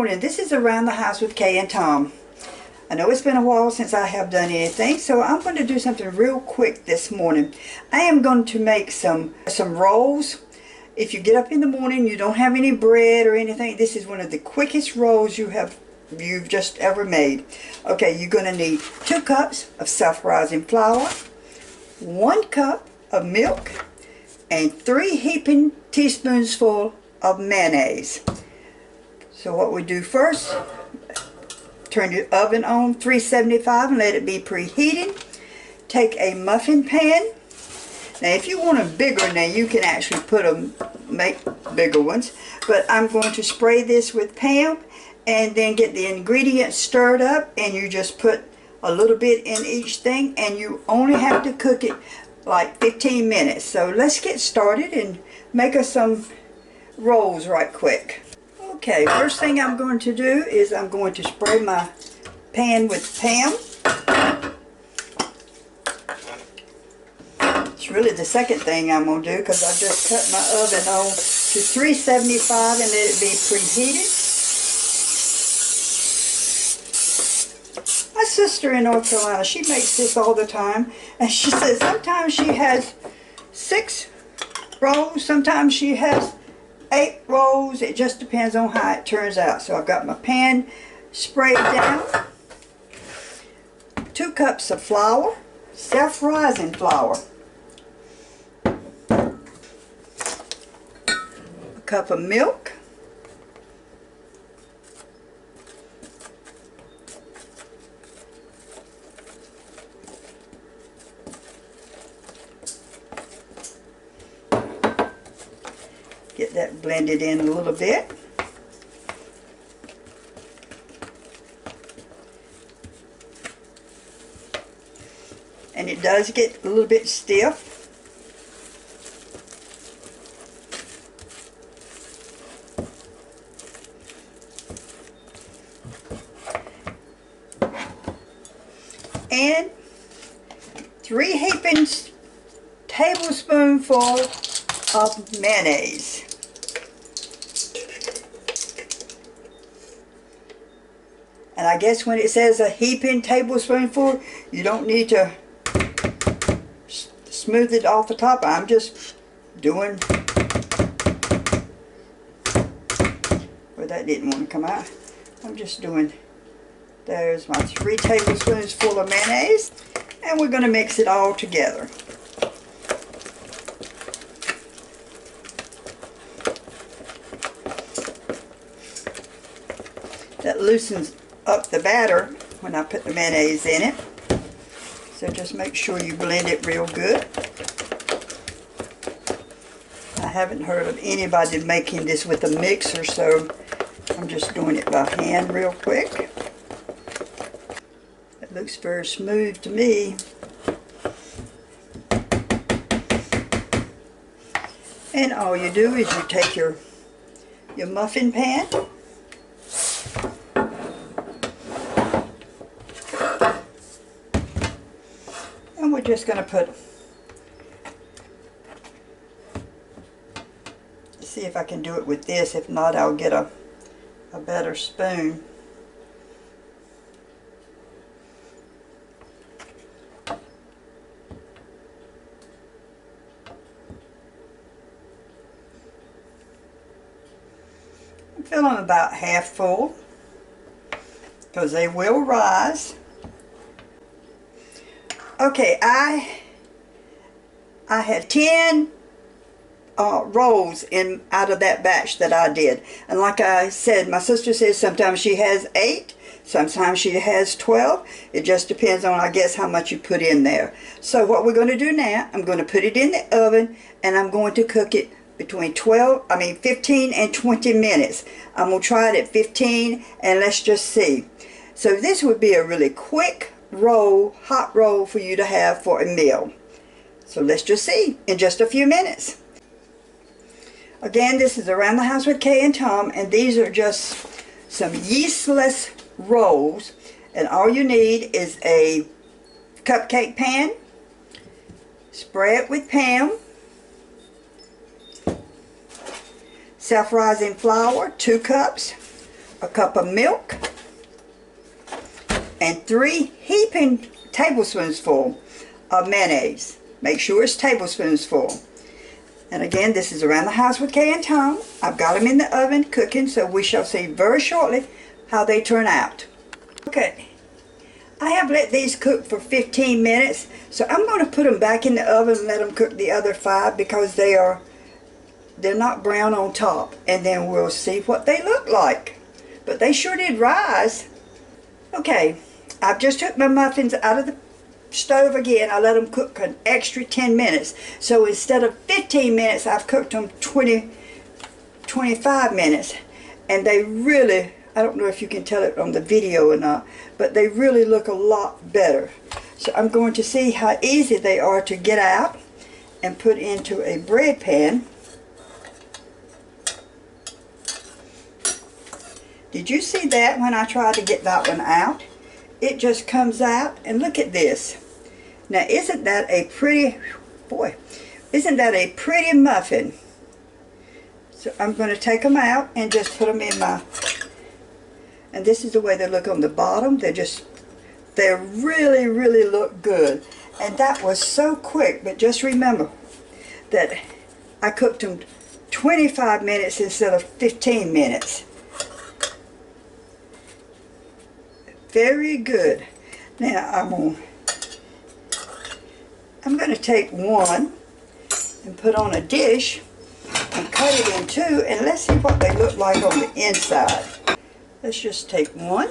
morning. This is Around the House with Kay and Tom. I know it's been a while since I have done anything, so I'm going to do something real quick this morning. I am going to make some rolls. If you get up in the morning, you don't have any bread or anything, this is one of the quickest rolls you've just ever made. Okay, you're going to need 2 cups of self-rising flour, 1 cup of milk, and 3 heaping teaspoons full of mayonnaise. So what we do first, turn your oven on 375 and let it be preheated. Take a muffin pan. Now if you want them bigger, now you can actually make bigger ones, but I'm going to spray this with Pam and then get the ingredients stirred up, and you just put a little bit in each thing, and you only have to cook it like 15 minutes. So let's get started and make us some rolls right quick. Okay, first thing I'm going to do is I'm going to spray my pan with Pam. It's really the second thing I'm going to do, because I just cut my oven on to 375 and let it be preheated. My sister in North Carolina, she makes this all the time, and she says sometimes she has 6 rolls, sometimes she has 8 rolls. It just depends on how it turns out. So I've got my pan sprayed down, 2 cups of flour, self-rising flour, a cup of milk, get that blended in a little bit. And it does get a little bit stiff. And 3 heaping tablespoonfuls of mayonnaise. And I guess when it says a heaping tablespoonful, you don't need to smooth it off the top. I'm just doing, well, that didn't want to come out. I'm just doing, there's my 3 tablespoons full of mayonnaise, and we're going to mix it all together. That loosens up the batter when I put the mayonnaise in it. So just make sure you blend it real good. I haven't heard of anybody making this with a mixer, so I'm just doing it by hand real quick. It looks very smooth to me. And all you do is you take your muffin pan, and we're just going to put, see if I can do it with this. If not, I'll get a better spoon. I'm filling about half full, because they will rise. Okay, I had 10 rolls out of that batch that I did, and like I said, my sister says sometimes she has 8, sometimes she has 12. It just depends on, I guess, how much you put in there. So what we're going to do now, I'm going to put it in the oven, and I'm going to cook it between 15 and 20 minutes. I'm going to try it at 15, and let's just see. So this would be a really quick roll, hot roll for you to have for a meal. So let's just see in just a few minutes. Again, this is Around the House with Kay and Tom, and these are just some yeastless rolls, and all you need is a cupcake pan. Spray it with Pam, self-rising flour, 2 cups, a cup of milk, and 3 heaping tablespoons full of mayonnaise. Make sure it's tablespoons full. And again, this is Around the House with Kay and Tom. I've got them in the oven cooking, so we shall see very shortly how they turn out. Okay, I have let these cook for 15 minutes, so I'm going to put them back in the oven and let them cook the other 5 because they're not brown on top, and then we'll see what they look like. But they sure did rise. Okay, I've just took my muffins out of the stove again. I let them cook an extra 10 minutes. So instead of 15 minutes, I've cooked them 25 minutes. And they really, I don't know if you can tell it on the video or not, but they really look a lot better. So I'm going to see how easy they are to get out and put into a bread pan. Did you see that when I tried to get that one out? It just comes out, and look at this. Now isn't that a pretty, boy, isn't that a pretty muffin? So I'm going to take them out and just put them in my, and this is the way they look on the bottom. They really, really look good. And that was so quick, but just remember that I cooked them 25 minutes instead of 15 minutes. Very good. Now I'm going to take one and put on a dish and cut it in 2, and let's see what they look like on the inside. Let's just take one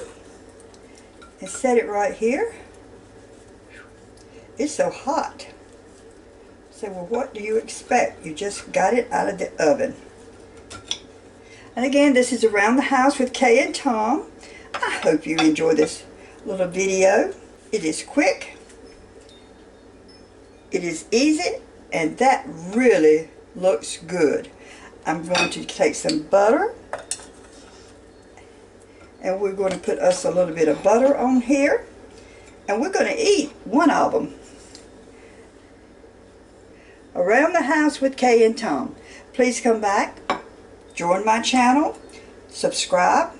and set it right here. It's so hot. So, well, what do you expect? You just got it out of the oven. And again, this is Around the House with Kay and Tom. I hope you enjoy this little video. It is quick, it is easy, and that really looks good. I'm going to take some butter, and we're going to put us a little bit of butter on here, and we're going to eat one of them. Around the House with Kay and Tom. Please come back, join my channel, subscribe,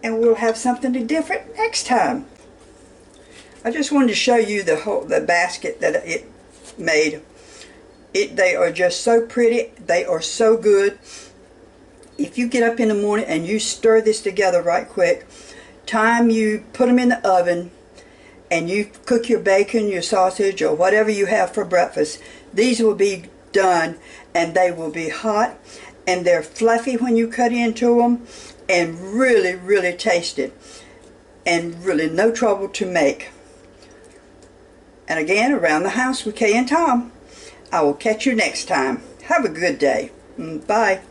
and we'll have something different next time. I just wanted to show you the basket that it made. They are just so pretty. They are so good. If you get up in the morning and you stir this together right quick, time you put them in the oven and you cook your bacon, your sausage, or whatever you have for breakfast, these will be done, and they will be hot, and they're fluffy when you cut into them, and really, really tasty, and really no trouble to make. And again, Around the House with Kay and Tom. I will catch you next time. Have a good day. Bye.